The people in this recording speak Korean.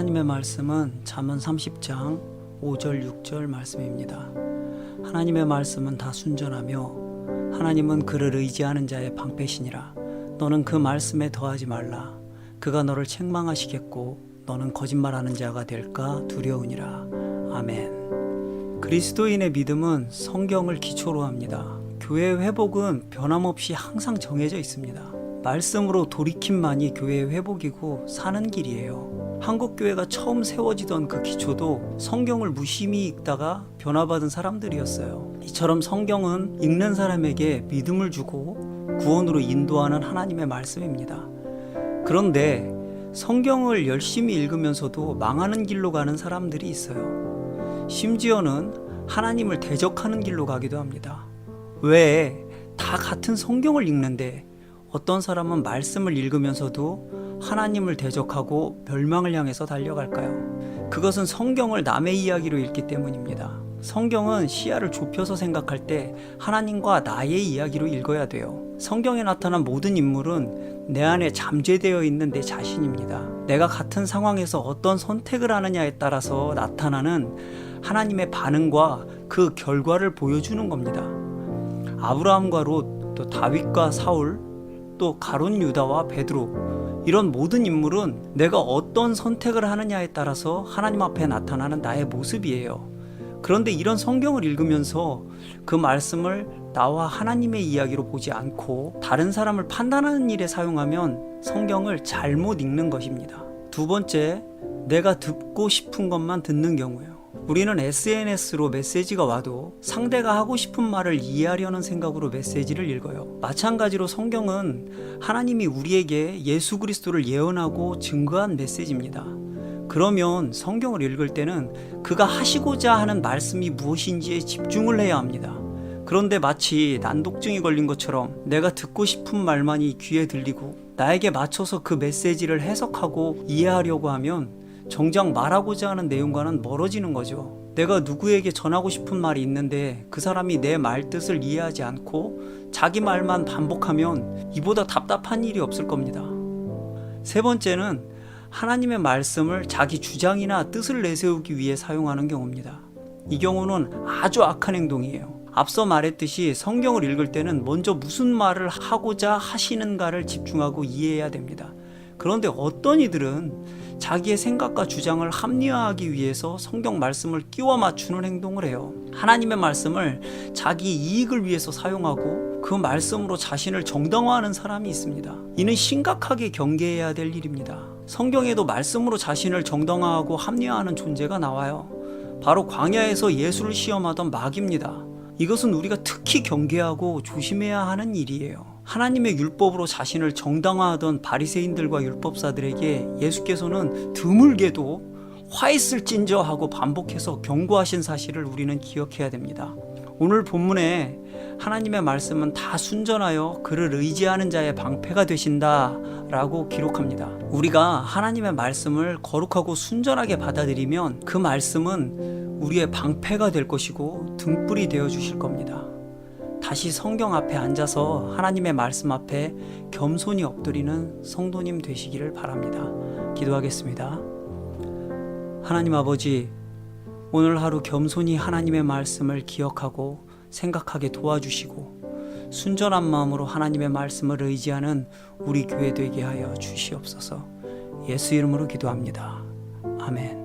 하나님의 말씀은 잠언 30장 5절 6절 말씀입니다. 하나님의 말씀은 다 순전하며 하나님은 그를 의지하는 자의 방패시니라. 너는 그 말씀에 더하지 말라. 그가 너를 책망하시겠고 너는 거짓말하는 자가 될까 두려우니라. 아멘. 그리스도인의 믿음은 성경을 기초로 합니다. 교회의 회복은 변함없이 항상 정해져 있습니다. 말씀으로 돌이킴만이 교회의 회복이고 사는 길이에요. 한국교회가 처음 세워지던 그 기초도 성경을 무심히 읽다가 변화받은 사람들이었어요. 이처럼 성경은 읽는 사람에게 믿음을 주고 구원으로 인도하는 하나님의 말씀입니다. 그런데 성경을 열심히 읽으면서도 망하는 길로 가는 사람들이 있어요. 심지어는 하나님을 대적하는 길로 가기도 합니다. 왜 다 같은 성경을 읽는데 어떤 사람은 말씀을 읽으면서도 하나님을 대적하고 멸망을 향해서 달려갈까요? 그것은 성경을 남의 이야기로 읽기 때문입니다. 성경은 시야를 좁혀서 생각할 때 하나님과 나의 이야기로 읽어야 돼요. 성경에 나타난 모든 인물은 내 안에 잠재되어 있는 내 자신입니다. 내가 같은 상황에서 어떤 선택을 하느냐에 따라서 나타나는 하나님의 반응과 그 결과를 보여주는 겁니다. 아브라함과 롯, 또 다윗과 사울, 또 가룟 유다와 베드로, 이런 모든 인물은 내가 어떤 선택을 하느냐에 따라서 하나님 앞에 나타나는 나의 모습이에요. 그런데 이런 성경을 읽으면서 그 말씀을 나와 하나님의 이야기로 보지 않고 다른 사람을 판단하는 일에 사용하면 성경을 잘못 읽는 것입니다. 두 번째, 내가 듣고 싶은 것만 듣는 경우예요. 우리는 SNS로 메시지가 와도 상대가 하고 싶은 말을 이해하려는 생각으로 메시지를 읽어요. 마찬가지로 성경은 하나님이 우리에게 예수 그리스도를 예언하고 증거한 메시지입니다. 그러면 성경을 읽을 때는 그가 하시고자 하는 말씀이 무엇인지에 집중을 해야 합니다. 그런데 마치 난독증이 걸린 것처럼 내가 듣고 싶은 말만이 귀에 들리고 나에게 맞춰서 그 메시지를 해석하고 이해하려고 하면 정작 말하고자 하는 내용과는 멀어지는 거죠. 내가 누구에게 전하고 싶은 말이 있는데 그 사람이 내 말 뜻을 이해하지 않고 자기 말만 반복하면 이보다 답답한 일이 없을 겁니다. 세 번째는 하나님의 말씀을 자기 주장이나 뜻을 내세우기 위해 사용하는 경우입니다. 이 경우는 아주 악한 행동이에요. 앞서 말했듯이 성경을 읽을 때는 먼저 무슨 말을 하고자 하시는가를 집중하고 이해해야 됩니다. 그런데 어떤 이들은 자기의 생각과 주장을 합리화하기 위해서 성경 말씀을 끼워 맞추는 행동을 해요. 하나님의 말씀을 자기 이익을 위해서 사용하고 그 말씀으로 자신을 정당화하는 사람이 있습니다. 이는 심각하게 경계해야 될 일입니다. 성경에도 말씀으로 자신을 정당화하고 합리화하는 존재가 나와요. 바로 광야에서 예수를 시험하던 마귀입니다. 이것은 우리가 특히 경계하고 조심해야 하는 일이에요. 하나님의 율법으로 자신을 정당화하던 바리새인들과 율법사들에게 예수께서는 드물게도 화 있을진저 하고 반복해서 경고하신 사실을 우리는 기억해야 됩니다. 오늘 본문에 하나님의 말씀은 다 순전하여 그를 의지하는 자의 방패가 되신다 라고 기록합니다. 우리가 하나님의 말씀을 거룩하고 순전하게 받아들이면 그 말씀은 우리의 방패가 될 것이고 등불이 되어 주실 겁니다. 다시 성경 앞에 앉아서 하나님의 말씀 앞에 겸손히 엎드리는 성도님 되시기를 바랍니다. 기도하겠습니다. 하나님 아버지, 오늘 하루 겸손히 하나님의 말씀을 기억하고 생각하게 도와주시고 순전한 마음으로 하나님의 말씀을 의지하는 우리 교회 되게 하여 주시옵소서. 예수 이름으로 기도합니다. 아멘.